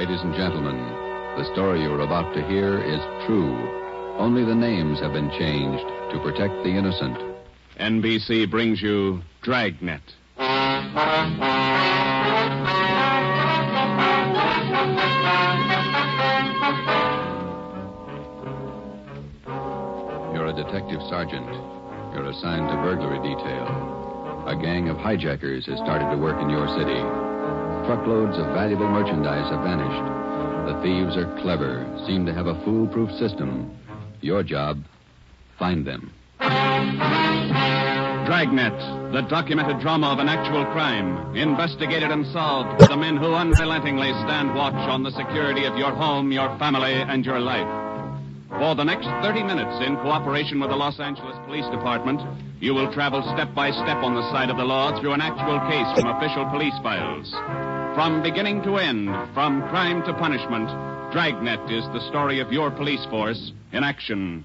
Ladies and gentlemen, the story you're about to hear is true. Only the names have been changed to protect the innocent. NBC brings you Dragnet. You're a detective sergeant. You're assigned to burglary detail. A gang of hijackers has started to work in your city. Truckloads of valuable merchandise have vanished. The thieves are clever, seem to have a foolproof system. Your job, find them. Dragnet, the documented drama of an actual crime, investigated and solved by the men who unrelentingly stand watch on the security of your home, your family, and your life. For the next 30 minutes, in cooperation with the Los Angeles Police Department, you will travel step by step on the side of the law through an actual case from official police files. From beginning to end, from crime to punishment, Dragnet is the story of your police force in action.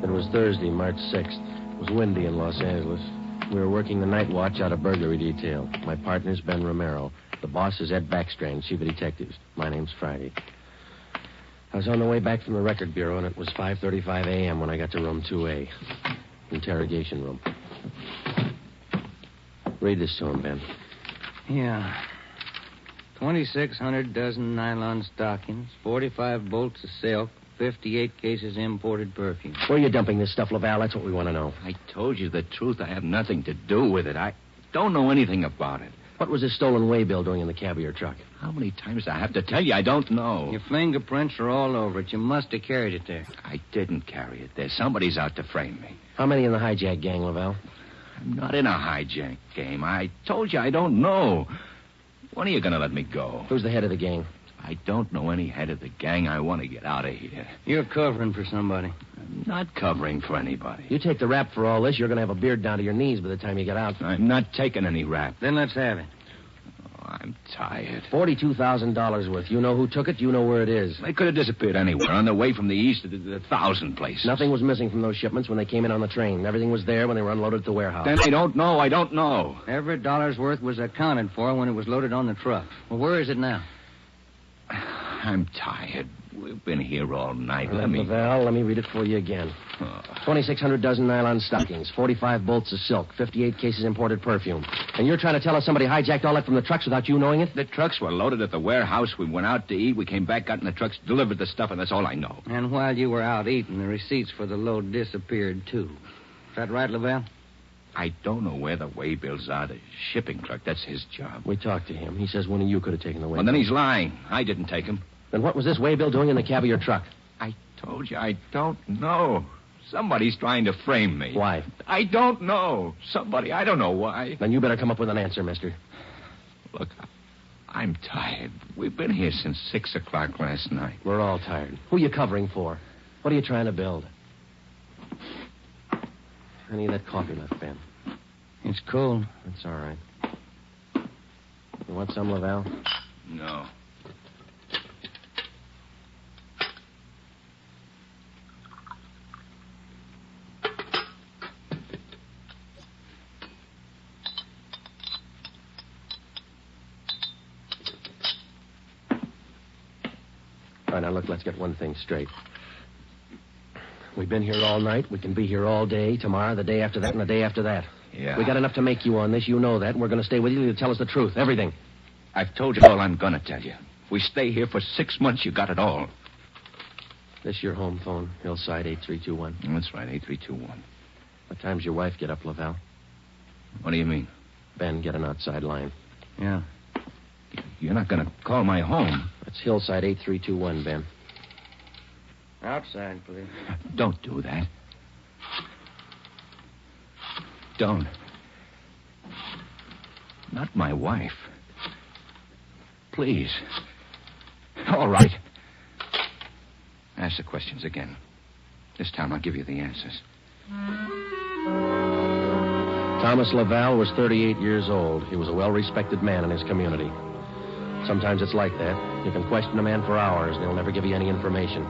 It was Thursday, March 6th. It was windy in Los Angeles. We were working the night watch out of burglary detail. My partner's Ben Romero. The boss is Ed Backstrand, chief of detectives. My name's Friday. I was on the way back from the record bureau, and it was 5:35 a.m. when I got to room 2A. Interrogation room. Read this to him, Ben. Yeah. 2,600 dozen nylon stockings, 45 bolts of silk, 58 cases imported perfume. Where are you dumping this stuff, Laval? That's what we want to know. I told you the truth. I have nothing to do with it. I don't know anything about it. What was this stolen waybill doing in the cab of your truck? How many times do I have to tell you? I don't know. Your fingerprints are all over it. You must have carried it there. I didn't carry it there. Somebody's out to frame me. How many in the hijack gang, Laval? I'm not in a hijack game. I told you I don't know. When are you going to let me go? Who's the head of the gang? I don't know any head of the gang. I want to get out of here. You're covering for somebody. I'm not covering for anybody. You take the rap for all this, you're going to have a beard down to your knees by the time you get out. I'm not taking any rap. Then let's have it. I'm tired. $42,000 worth. You know who took it. You know where it is. They could have disappeared anywhere on the way from the east to the 1,000 places. Nothing was missing from those shipments when they came in on the train. Everything was there when they were unloaded at the warehouse. Then I don't know. I don't know. Every dollar's worth was accounted for when it was loaded on the truck. Well, where is it now? I'm tired. We've been here all night. Laval, let me read it for you again. 2,600 dozen nylon stockings, 45 bolts of silk, 58 cases imported perfume. And you're trying to tell us somebody hijacked all that from the trucks without you knowing it? The trucks were loaded at the warehouse. We went out to eat. We came back, got in the trucks, delivered the stuff, and that's all I know. And while you were out eating, the receipts for the load disappeared, too. Is that right, Laval? I don't know where the waybills are. The shipping clerk, that's his job. We talked to him. He says one of you could have taken the waybill. Well, then he's lying. I didn't take him. Then what was this waybill doing in the cab of your truck? I told you I don't know. Somebody's trying to frame me. Why? I don't know. Somebody, I don't know why. Then you better come up with an answer, mister. Look, I'm tired. We've been here since 6 o'clock last night. We're all tired. Who are you covering for? What are you trying to build? Any of that coffee left, Ben? It's cold. That's all right. You want some, Laval? No. All right, now, look, let's get one thing straight. We've been here all night. We can be here all day, tomorrow, the day after that, and the day after that. Yeah. We got enough to make you on this. You know that, and we're going to stay with you to tell us the truth, everything. I've told you all I'm going to tell you. If we stay here for 6 months, you got it all. This your home phone, Hillside 8321. That's right, 8321. What time's your wife get up, Laval? What do you mean? Ben, get an outside line. Yeah. You're not going to call my home. That's Hillside 8321, Ben. Outside, please. Don't do that. Don't. Not my wife. Please. All right. Ask the questions again. This time I'll give you the answers. Thomas Laval was 38 years old. He was a well-respected man in his community. Sometimes it's like that. You can question a man for hours, and he'll never give you any information.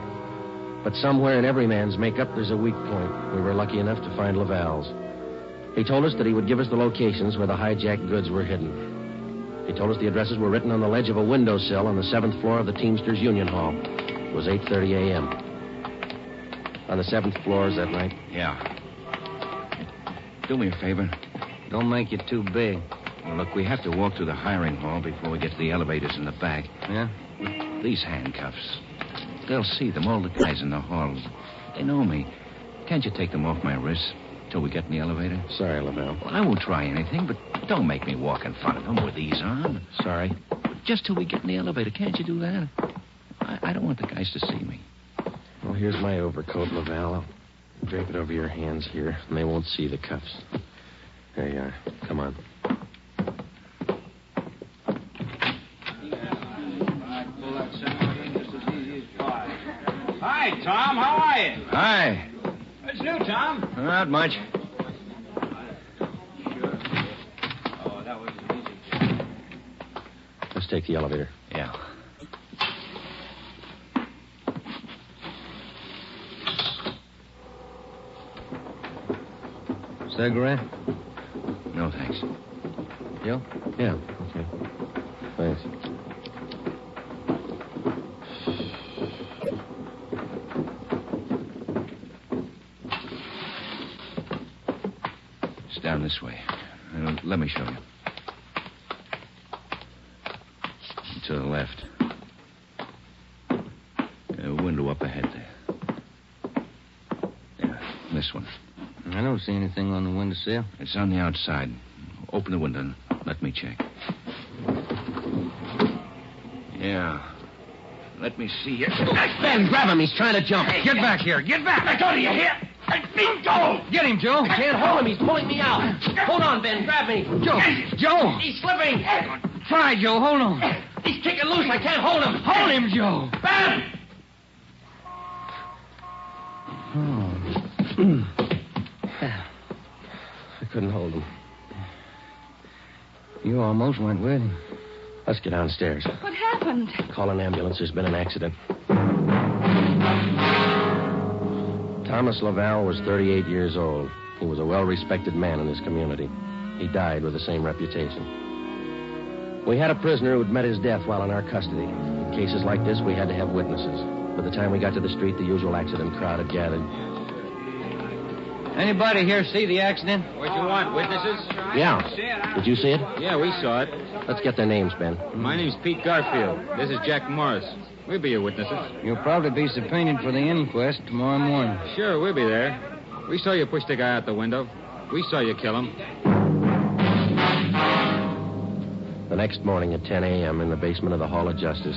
But somewhere in every man's makeup, there's a weak point. We were lucky enough to find Laval's. He told us that he would give us the locations where the hijacked goods were hidden. He told us the addresses were written on the ledge of a windowsill on the 7th floor of the Teamsters Union Hall. It was 8:30 a.m. On the 7th floor, is that right? Yeah. Do me a favor. Don't make it too big. Well, look, we have to walk through the hiring hall before we get to the elevators in the back. Yeah? These handcuffs. They'll see them, all the guys in the hall. They know me. Can't you take them off my wrists till we get in the elevator? Sorry, Laval. Well, I won't try anything, but don't make me walk in front of them with these on. Sorry. Just till we get in the elevator. Can't you do that? I don't want the guys to see me. Well, here's my overcoat, Laval. I'll drape it over your hands here, and they won't see the cuffs. There you are. Come on. Hi, Tom. How are you? Hi. What's new, Tom? Not much. Oh, that was easy. Let's take the elevator. Yeah. Cigarette? No, thanks. You? Yeah, okay. Thanks. It's down this way. Let me show you. To the left. A window up ahead there. Yeah, this one. I don't see anything on the windowsill. It's on the outside. Open the window and let me check. Yeah. Let me see here. Ben, grab him. He's trying to jump. Get back here. Get back. Let go of you here. Go. Get him, Joe. Can't hold him. He's pulling me out. Hold on, Ben. Grab me. Joe. He's slipping. Try, Joe. Hold on. He's kicking loose. I can't hold him. Hold him, Joe. Ben! I couldn't hold him. You almost went with him. Let's get downstairs. What happened? Call an ambulance. There's been an accident. Thomas Laval was 38 years old. He was a well-respected man in his community. He died with the same reputation. We had a prisoner who'd met his death while in our custody. In cases like this, we had to have witnesses. By the time we got to the street, the usual accident crowd had gathered. Anybody here see the accident? What you want, witnesses? Yeah. Did you see it? Yeah, we saw it. Let's get their names, Ben. My name's Pete Garfield. This is Jack Morris. We'll be your witnesses. You'll probably be subpoenaed for the inquest tomorrow morning. Sure, we'll be there. We saw you push the guy out the window. We saw you kill him. The next morning at 10 a.m. in the basement of the Hall of Justice,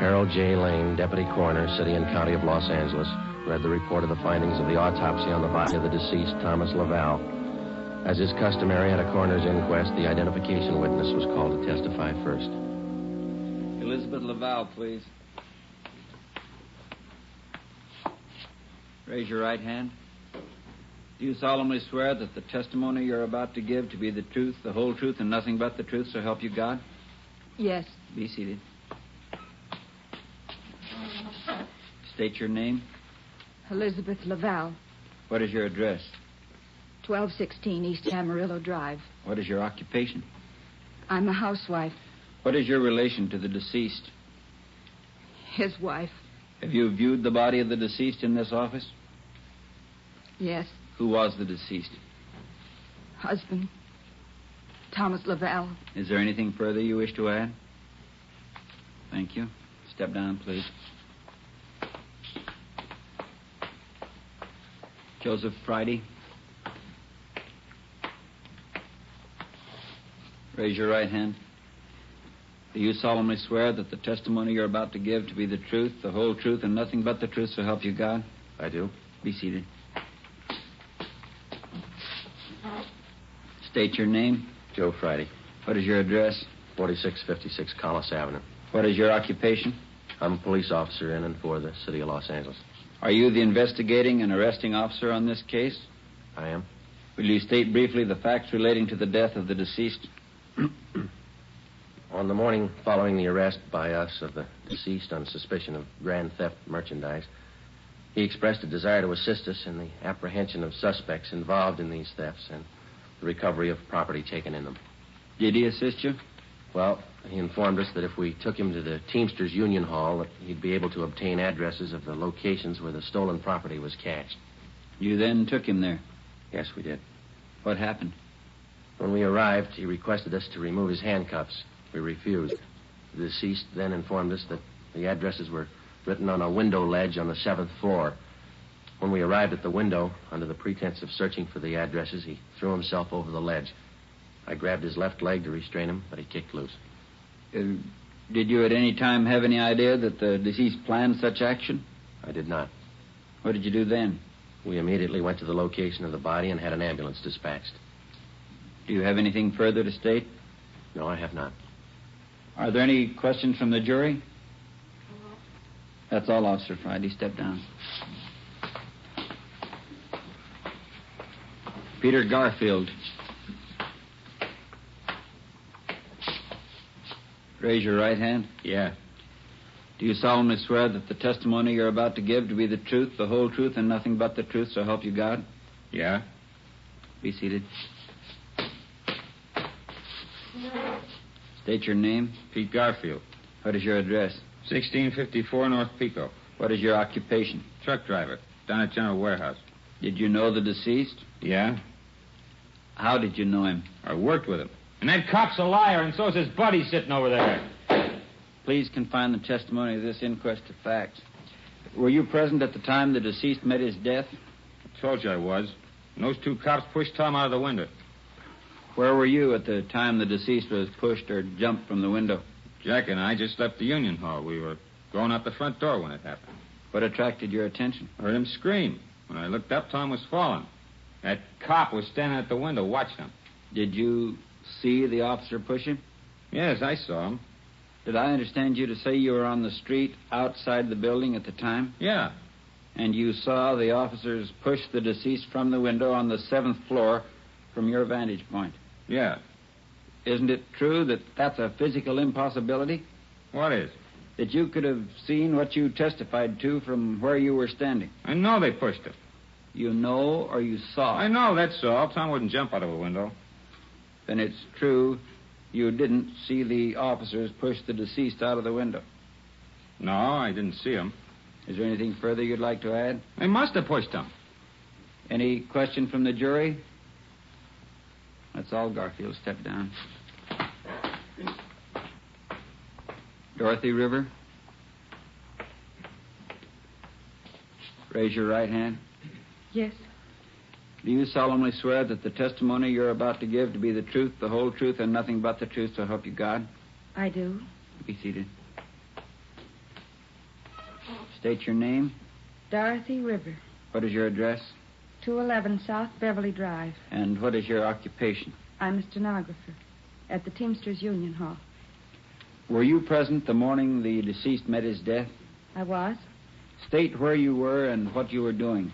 Harold J. Lane, Deputy Coroner, City and County of Los Angeles, read the report of the findings of the autopsy on the body of the deceased, Thomas Laval. As is customary at a coroner's inquest, the identification witness was called to testify first. Elizabeth Laval, please. Raise your right hand. Do you solemnly swear that the testimony you're about to give to be the truth, the whole truth, and nothing but the truth, so help you God? Yes. Be seated. State your name. Elizabeth Laval, What is your address? 1216 East Amarillo Drive. What is your occupation? I'm a housewife. What is your relation to the deceased? His wife. Have you viewed the body of the deceased in this office? Yes. Who was the deceased? Husband. Thomas Laval. Is there anything further you wish to add? Thank you. Step down, please. Joseph Friday. Raise your right hand. Do you solemnly swear that the testimony you're about to give to be the truth, the whole truth, and nothing but the truth, so help you God? I do. Be seated. State your name. Joe Friday, What is your address? 4656 Collis Avenue. What is your occupation? I'm a police officer in and for the City of Los Angeles. Are you the investigating and arresting officer on this case? I am. Will you state briefly the facts relating to the death of the deceased? On the morning following the arrest by us of the deceased on suspicion of grand theft merchandise, he expressed a desire to assist us in the apprehension of suspects involved in these thefts and the recovery of property taken in them. Did he assist you? Well, he informed us that if we took him to the Teamsters Union Hall, that he'd be able to obtain addresses of the locations where the stolen property was cached. You then took him there. Yes, we did. What happened? When we arrived, he requested us to remove his handcuffs. We refused. The deceased then informed us that the addresses were written on a window ledge on the 7th floor. When we arrived at the window, under the pretense of searching for the addresses, he threw himself over the ledge. I grabbed his left leg to restrain him, but he kicked loose. Did you at any time have any idea that the deceased planned such action? I did not. What did you do then? We immediately went to the location of the body and had an ambulance dispatched. Do you have anything further to state? No, I have not. Are there any questions from the jury? That's all, Officer Friday. Step down. Peter Garfield. Raise your right hand. Yeah. Do you solemnly swear that the testimony you're about to give to be the truth, the whole truth, and nothing but the truth, so help you God? Yeah? Be seated. State your name. Pete Garfield. What is your address? 1654 North Pico. What is your occupation? Truck driver. Down at General Warehouse. Did you know the deceased? Yeah? How did you know him? I worked with him. And that cop's a liar, and so's his buddy sitting over there. Please confine the testimony of this inquest to facts. Were you present at the time the deceased met his death? I told you I was. And those two cops pushed Tom out of the window. Where were you at the time the deceased was pushed or jumped from the window? Jack and I just left the Union Hall. We were going out the front door when it happened. What attracted your attention? I heard him scream. When I looked up, Tom was falling. That cop was standing at the window watching him. Did you see the officer push him? Yes, I saw him. Did I understand you to say you were on the street outside the building at the time? Yeah. And you saw the officers push the deceased from the window on the 7th floor from your vantage point? Yeah. Isn't it true that that's a physical impossibility? What is? That you could have seen what you testified to from where you were standing? I know they pushed him. You know or you saw? I know, that's all. Tom wouldn't jump out of a window. Then it's true you didn't see the officers push the deceased out of the window? No, I didn't see him. Is there anything further you'd like to add? They must have pushed him. Any question from the jury? That's all, Garfield. Step down. Dorothy River. Raise your right hand. Yes, Do you solemnly swear that the testimony you're about to give to be the truth, the whole truth, and nothing but the truth, so help you God? I do. Be seated. State your name. Dorothy River, What is your address? 211 South Beverly Drive. And what is your occupation? I'm a stenographer at the Teamsters Union Hall. Were you present the morning the deceased met his death? I was. State where you were and what you were doing.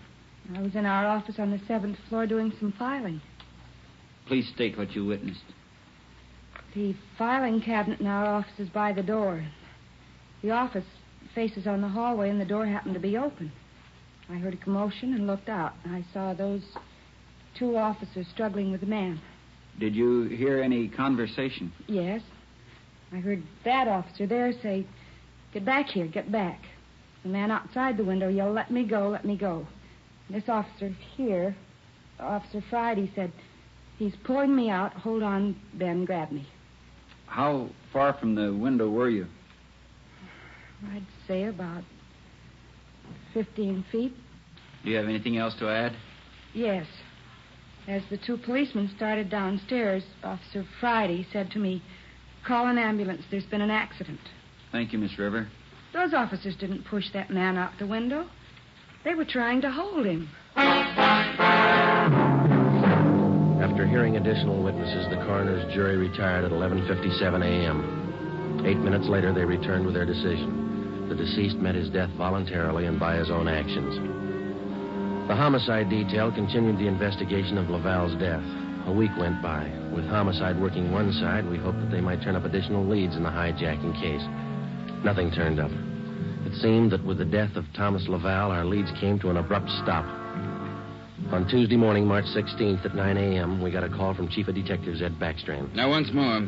I was in our office on the 7th floor doing some filing. Please state what you witnessed. The filing cabinet in our office is by the door. The office faces on the hallway, and the door happened to be open. I heard a commotion and looked out. I saw those two officers struggling with a man. Did you hear any conversation? Yes. I heard that officer there say, "Get back here, get back." The man outside the window yelled, "Let me go, let me go." This officer here, Officer Friday, said, "He's pulling me out. Hold on, Ben, grab me." How far from the window were you? I'd say about 15 feet. Do you have anything else to add? Yes. As the two policemen started downstairs, Officer Friday said to me, "Call an ambulance. There's been an accident." Thank you, Miss River. Those officers didn't push that man out the window. They were trying to hold him. After hearing additional witnesses, the coroner's jury retired at 11:57 a.m. 8 minutes later, they returned with their decision. The deceased met his death voluntarily and by his own actions. The homicide detail continued the investigation of Laval's death. A week went by. With homicide working one side, we hoped that they might turn up additional leads in the hijacking case. Nothing turned up. It seemed that with the death of Thomas Laval, our leads came to an abrupt stop. On Tuesday morning, March 16th at 9 a.m., we got a call from Chief of Detectives Ed Backstrand. Now, once more,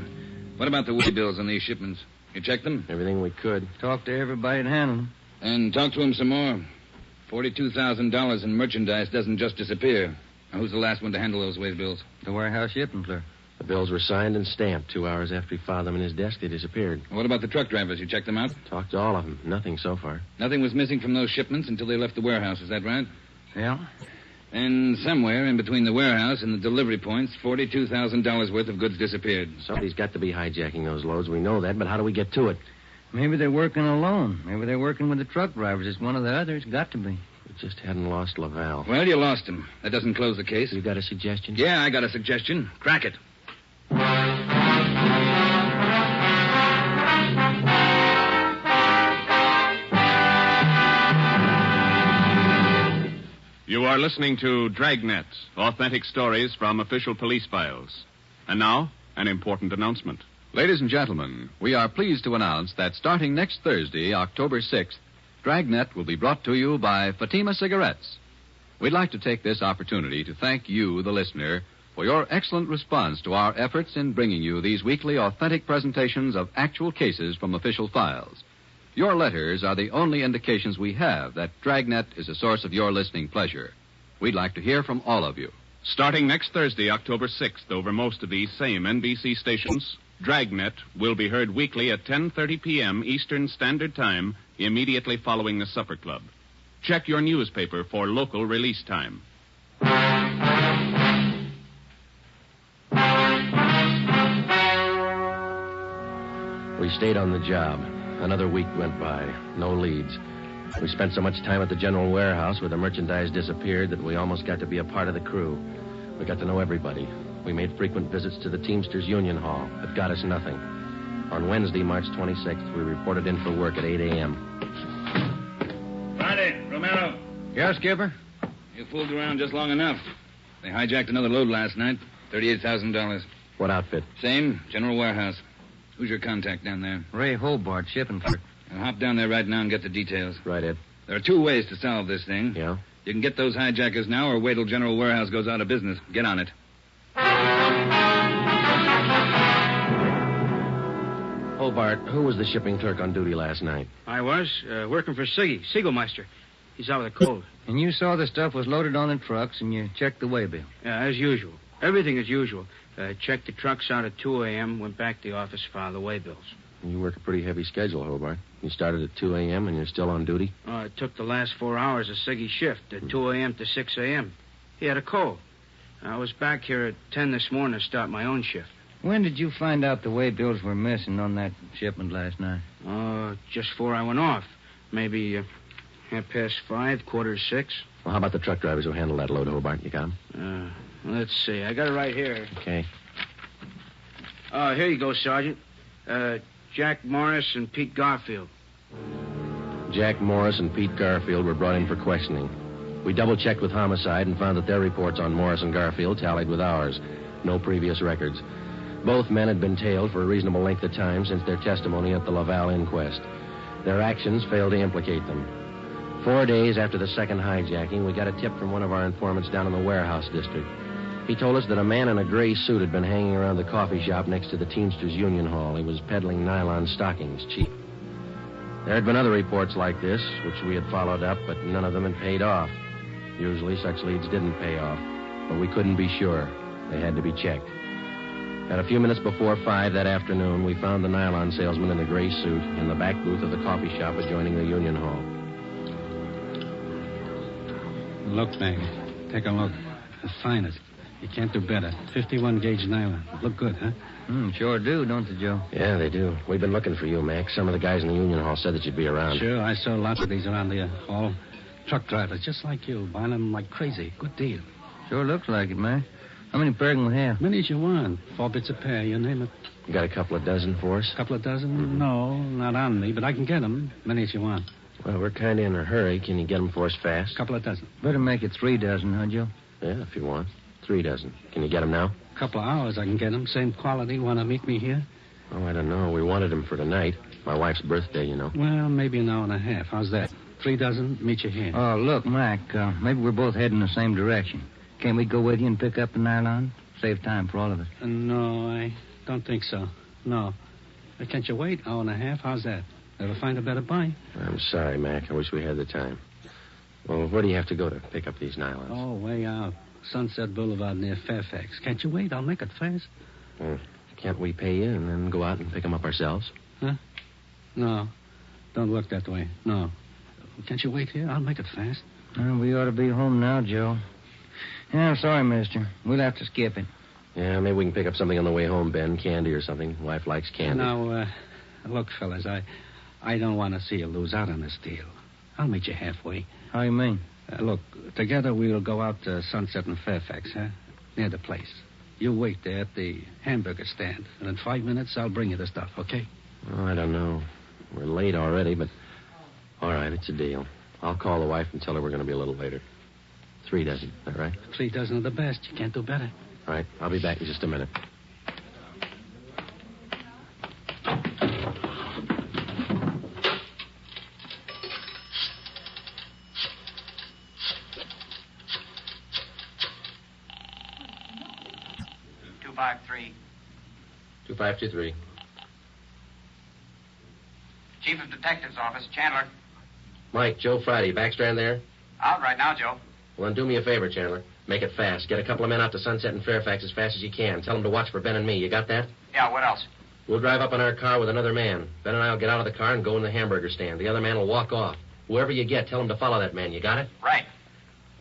What about the way bills on these shipments? You checked them? Everything we could. Talk to everybody that handled them. And talk to him some more. $42,000 in merchandise doesn't just disappear. Now, who's the last one to handle those way bills? The warehouse shipping clerk. The bills were signed and stamped. 2 hours after he filed them in his desk, they disappeared. What about the truck drivers? You checked them out? Talked to all of them. Nothing so far. Nothing was missing from those shipments until they left the warehouse. Is that right? Yeah. And somewhere in between the warehouse and the delivery points, $42,000 worth of goods disappeared. Somebody's got to be hijacking those loads. We know that, but how do we get to it? Maybe they're working alone. Maybe they're working with the truck drivers. It's one of the others. Got to be. We just hadn't lost Laval. Well, you lost him. That doesn't close the case. You got a suggestion? Yeah, I got a suggestion. Crack it. You are listening to Dragnet, authentic stories from official police files. And now, an important announcement. Ladies and gentlemen, we are pleased to announce that starting next Thursday, October 6th, Dragnet will be brought to you by Fatima Cigarettes. We'd like to take this opportunity to thank you, the listener, for your excellent response to our efforts in bringing you these weekly authentic presentations of actual cases from official files. Your letters are the only indications we have that Dragnet is a source of your listening pleasure. We'd like to hear from all of you. Starting next Thursday, October 6th, over most of these same NBC stations, Dragnet will be heard weekly at 10:30 p.m. Eastern Standard Time, immediately following the Supper Club. Check your newspaper for local release time. We stayed on the job. Another week went by. No leads. We spent so much time at the general warehouse where the merchandise disappeared that we almost got to be a part of the crew. We got to know everybody. We made frequent visits to the Teamsters Union Hall, but got us nothing. On Wednesday, March 26th, we reported in for work at 8 a.m. Friday, Romero. Yeah, Skipper? You fooled around just long enough. They hijacked another load last night. $38,000. What outfit? Same, general warehouse. Who's your contact down there? Ray Hobart, shipping clerk. I'll hop down there right now and get the details. Right, Ed. There are 2 ways to solve this thing. Yeah? You can get those hijackers now or wait till General Warehouse goes out of business. Get on it. Hobart, who was the shipping clerk on duty last night? I was, working for Siggy, Siegelmeister. He's out of the cold. And you saw the stuff was loaded on the trucks, and you checked the waybill. Yeah, as usual. Everything as usual. Checked the trucks out at 2 a.m., went back to the office, filed the waybills. You work a pretty heavy schedule, Hobart. You started at 2 a.m. and you're still on duty? It took the last 4 hours of Siggy's shift, at 2 a.m. to 6 a.m. He had a cold. I was back here at 10 this morning to start my own shift. When did you find out the waybills were missing on that shipment last night? Just before I went off. Maybe 5:30, 5:45. Well, how about the truck drivers who handled that load, Hobart? You got them? Let's see. I got it right here. Okay. Here you go, Sergeant. Jack Morris and Pete Garfield. Jack Morris and Pete Garfield were brought in for questioning. We double-checked with Homicide and found that their reports on Morris and Garfield tallied with ours. No previous records. Both men had been tailed for a reasonable length of time since their testimony at the Laval inquest. Their actions failed to implicate them. 4 days after the second hijacking, we got a tip from one of our informants down in the warehouse district. He told us that a man in a gray suit had been hanging around the coffee shop next to the Teamsters Union Hall. He was peddling nylon stockings, cheap. There had been other reports like this, which we had followed up, but none of them had paid off. Usually such leads didn't pay off, but we couldn't be sure. They had to be checked. At a few minutes before 5 that afternoon, we found the nylon salesman in the gray suit in the back booth of the coffee shop adjoining the Union Hall. Look, Mag. Take a look. The finest. You can't do better. 51-gauge nylon. Look good, huh? Sure do, don't they, Joe? Yeah, they do. We've been looking for you, Mac. Some of the guys in the Union Hall said that you'd be around. Sure, I saw lots of these around the hall. Truck drivers, just like you, buying them like crazy. Good deal. Sure looks like it, man. How many pair can we have? Many as you want. 4 bits a pair, you name it. You got a couple of dozen for us? Couple of dozen? No, not on me, but I can get them. Many as you want. Well, we're kind of in a hurry. Can you get them for us fast? Couple of dozen. Better make it 3 dozen, huh, Joe? Yeah, if you want. 3 dozen. Can you get them now? Couple of hours I can get them. Same quality. Want to meet me here? Oh, I don't know. We wanted them for tonight. My wife's birthday, you know. Well, maybe an hour and a half. How's that? 3 dozen, meet you here. Oh, look, Mac, maybe we're both heading the same direction. Can't we go with you and pick up the nylon? Save time for all of us. No, I don't think so. No. Can't you wait? Hour and a half? How's that? Ever find a better buy? I'm sorry, Mac. I wish we had the time. Well, where do you have to go to pick up these nylons? Oh, way out. Sunset Boulevard near Fairfax. Can't you wait? I'll make it fast. Can't we pay you and then go out and pick them up ourselves? Huh? No. Don't work that way. No. Can't you wait here? I'll make it fast. We ought to be home now, Joe. Yeah, I'm sorry, mister. We'll have to skip it. Yeah, maybe we can pick up something on the way home, Ben. Candy or something. Wife likes candy. Now, look, fellas, I don't want to see you lose out on this deal. I'll meet you halfway. How you mean? Look, together we'll go out to Sunset and Fairfax, huh? Near the place. You wait there at the hamburger stand, and in 5 minutes I'll bring you the stuff, okay? Oh, I don't know. We're late already, but... All right, it's a deal. I'll call the wife and tell her we're going to be a little later. 3 dozen, is that right? 3 dozen of the best. You can't do better. All right, I'll be back in just a minute. $253. 2523. Chief of Detectives Office, Chandler. Mike, Joe Friday, Backstrand there? Out right now, Joe. Well, then do me a favor, Chandler. Make it fast. Get a couple of men out to Sunset and Fairfax as fast as you can. Tell them to watch for Ben and me. You got that? Yeah, what else? We'll drive up in our car with another man. Ben and I will get out of the car and go in the hamburger stand. The other man will walk off. Whoever you get, tell him to follow that man. You got it? Right.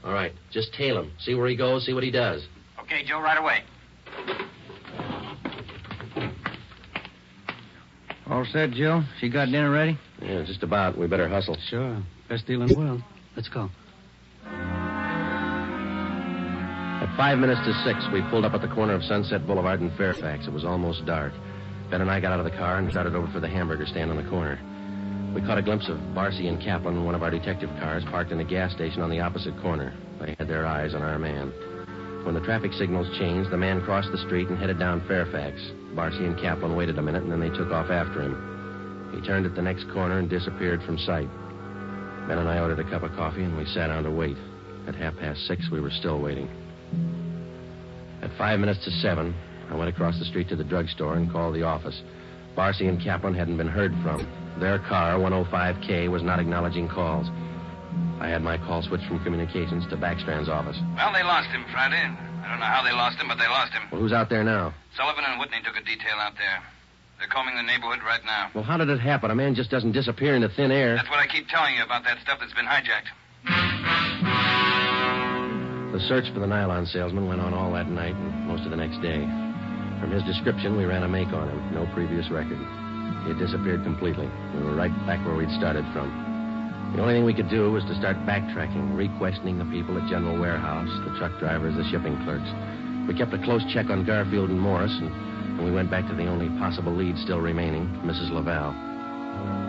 All right. Just tail him. See where he goes, see what he does. Okay, Joe, right away. All set, Joe? She got dinner ready? Yeah, just about. We better hustle. Sure. Best deal in the world. Let's go. At 5 minutes to 6, we pulled up at the corner of Sunset Boulevard and Fairfax. It was almost dark. Ben and I got out of the car and started over for the hamburger stand on the corner. We caught a glimpse of Barcy and Kaplan in one of our detective cars parked in a gas station on the opposite corner. They had their eyes on our man. When the traffic signals changed, the man crossed the street and headed down Fairfax. Barcy and Kaplan waited a minute, and then they took off after him. He turned at the next corner and disappeared from sight. Ben and I ordered a cup of coffee, and we sat down to wait. At 6:30, we were still waiting. At 5 minutes to 7, I went across the street to the drugstore and called the office. Barcy and Kaplan hadn't been heard from. Their car, 105K, was not acknowledging calls. I had my call switched from communications to Backstrand's office. Well, they lost him Friday. I don't know how they lost him, but they lost him. Well, who's out there now? Sullivan and Whitney took a detail out there. They're combing the neighborhood right now. Well, how did it happen? A man just doesn't disappear into thin air. That's what I keep telling you about that stuff that's been hijacked. The search for the nylon salesman went on all that night and most of the next day. From his description, we ran a make on him. No previous record. He had disappeared completely. We were right back where we'd started from. The only thing we could do was to start backtracking, re-questioning the people at General Warehouse, the truck drivers, the shipping clerks. We kept a close check on Garfield and Morris, and we went back to the only possible lead still remaining, Mrs. Laval.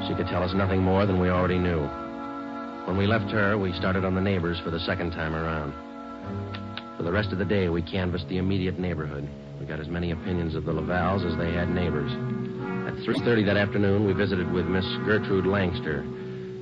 She could tell us nothing more than we already knew. When we left her, we started on the neighbors for the second time around. For the rest of the day, we canvassed the immediate neighborhood. We got as many opinions of the Lavals as they had neighbors. At 3:30 that afternoon, we visited with Miss Gertrude Langster,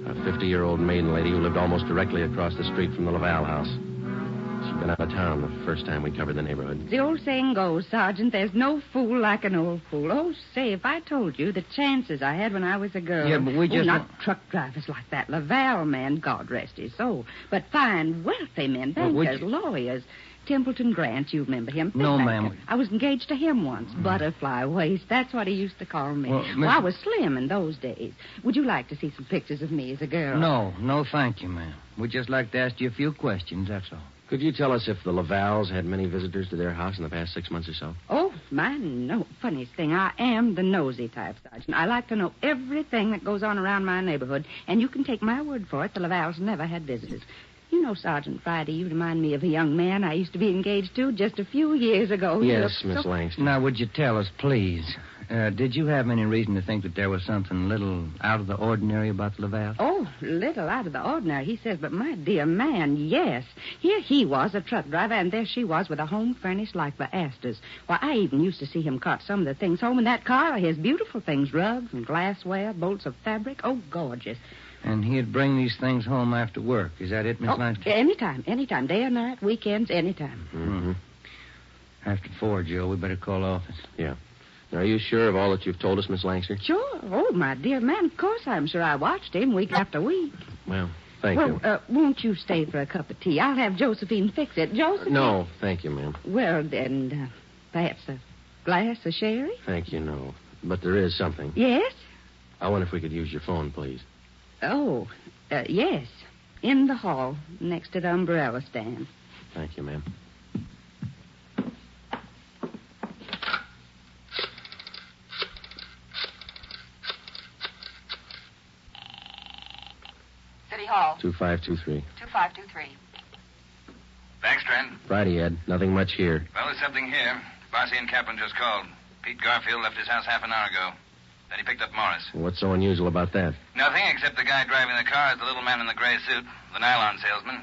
a 50-year-old maiden lady who lived almost directly across the street from the Laval house. She'd been out of town the first time we covered the neighborhood. The old saying goes, Sergeant, there's no fool like an old fool. Oh, say, if I told you the chances I had when I was a girl. Yeah, but we just... not truck drivers like that Laval man, God rest his soul, but fine, wealthy men, bankers, lawyers. Templeton Grant, you remember him? No, ma'am. I was engaged to him once. Butterfly waist, that's what he used to call me. Well, I was slim in those days. Would you like to see some pictures of me as a girl? No, thank you, ma'am. We'd just like to ask you a few questions, that's all. Could you tell us if the Lavals had many visitors to their house in the past 6 months or so? Oh, no. Funniest thing, I am the nosy type, Sergeant. I like to know everything that goes on around my neighborhood, and you can take my word for it, the Lavals never had visitors. You know, Sergeant Friday, you remind me of a young man I used to be engaged to just a few years ago. Yes, Miss Langston. Now, would you tell us, please, did you have any reason to think that there was something a little out of the ordinary about the Laval? Oh, little out of the ordinary, he says, but my dear man, yes. Here he was, a truck driver, and there she was with a home furnished like the Astors. Why, I even used to see him cart some of the things home in that car, his beautiful things, rugs and glassware, bolts of fabric. Oh, gorgeous. And he'd bring these things home after work. Is that it, Miss Langston? Anytime. Day or night, weekends, anytime. Mm-hmm. After 4, Joe, we better call office. Yeah. Are you sure of all that you've told us, Miss Langster? Sure. Oh, my dear man, of course I'm sure. I watched him week after week. Well, thank you. Won't you stay for a cup of tea? I'll have Josephine fix it. Josephine? No, thank you, ma'am. Well, then, perhaps a glass of sherry? Thank you, no. But there is something. Yes? I wonder if we could use your phone, please. Oh, yes. In the hall, next to the umbrella stand. Thank you, ma'am. City Hall. 2523. 2523. Thanks, Trent. Friday, Ed. Nothing much here. Well, there's something here. Barcy and Kaplan just called. Pete Garfield left his house half an hour ago. Then he picked up Morris. What's so unusual about that? Nothing, except the guy driving the car is the little man in the gray suit, the nylon salesman.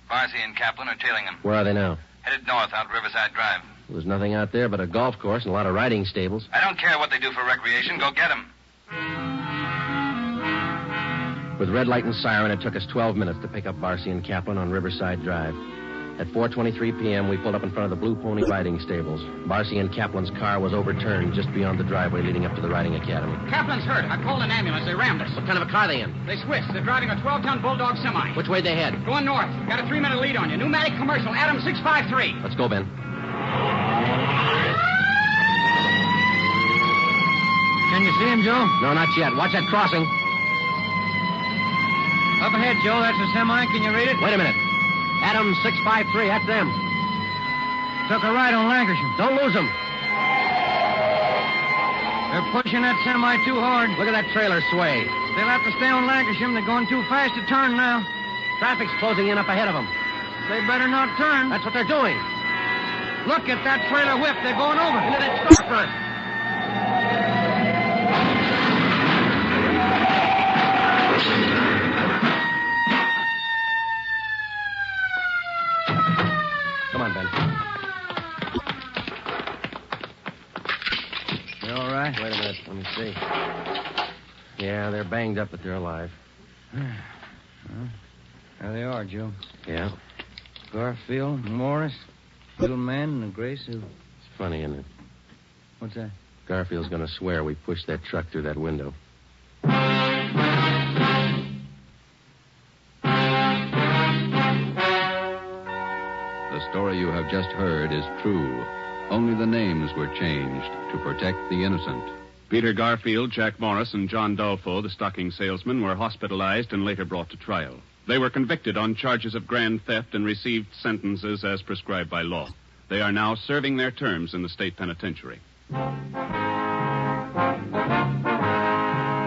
Barcy and Kaplan are tailing him. Where are they now? Headed north out Riverside Drive. There's nothing out there but a golf course and a lot of riding stables. I don't care what they do for recreation. Go get them. With red light and siren, it took us 12 minutes to pick up Barcy and Kaplan on Riverside Drive. At 4:23 p.m., we pulled up in front of the Blue Pony riding stables. Barcy and Kaplan's car was overturned just beyond the driveway leading up to the riding academy. Kaplan's hurt. I called an ambulance. They rammed us. What kind of a car are they in? They switched. They're driving a 12-ton Bulldog semi. Which way they head? Going north. Got a 3-minute lead on you. Pneumatic commercial. Adam 653. Let's go, Ben. Can you see him, Joe? No, not yet. Watch that crossing. Up ahead, Joe. That's a semi. Can you read it? Wait a minute. Adam 653. That's them. Took a right on Lancashire. Don't lose them. They're pushing that semi too hard. Look at that trailer sway. They'll have to stay on Lancashire. They're going too fast to turn now. Traffic's closing in up ahead of them. They better not turn. That's what they're doing. Look at that trailer whip. They're going over. Into that storefront. Come on, Ben. You all right? Wait a minute. Let me see. Yeah, they're banged up, but they're alive. Well, there they are, Joe. Yeah. Garfield, Morris, little man in a gray suit. It's funny, isn't it? What's that? Garfield's going to swear we pushed that truck through that window. The story you have just heard is true. Only the names were changed to protect the innocent. Peter Garfield, Jack Morris, and John Dolfo, the stocking salesman, were hospitalized and later brought to trial. They were convicted on charges of grand theft and received sentences as prescribed by law. They are now serving their terms in the state penitentiary.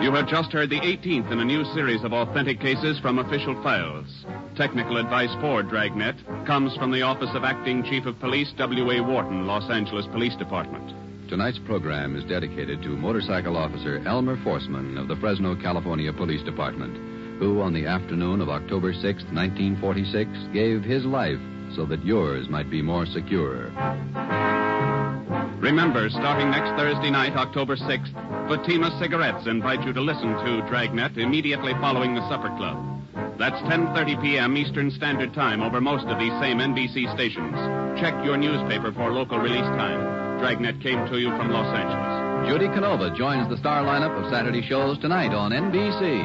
You have just heard the 18th in a new series of authentic cases from official files. Technical advice for Dragnet comes from the Office of Acting Chief of Police W.A. Wharton, Los Angeles Police Department. Tonight's program is dedicated to motorcycle officer Elmer Forsman of the Fresno, California Police Department, who on the afternoon of October 6, 1946, gave his life so that yours might be more secure. Remember, starting next Thursday night, October 6th, Fatima Cigarettes invite you to listen to Dragnet immediately following the Supper Club. That's 10:30 p.m. Eastern Standard Time over most of these same NBC stations. Check your newspaper for local release time. Dragnet came to you from Los Angeles. Judy Canova joins the star lineup of Saturday shows tonight on NBC.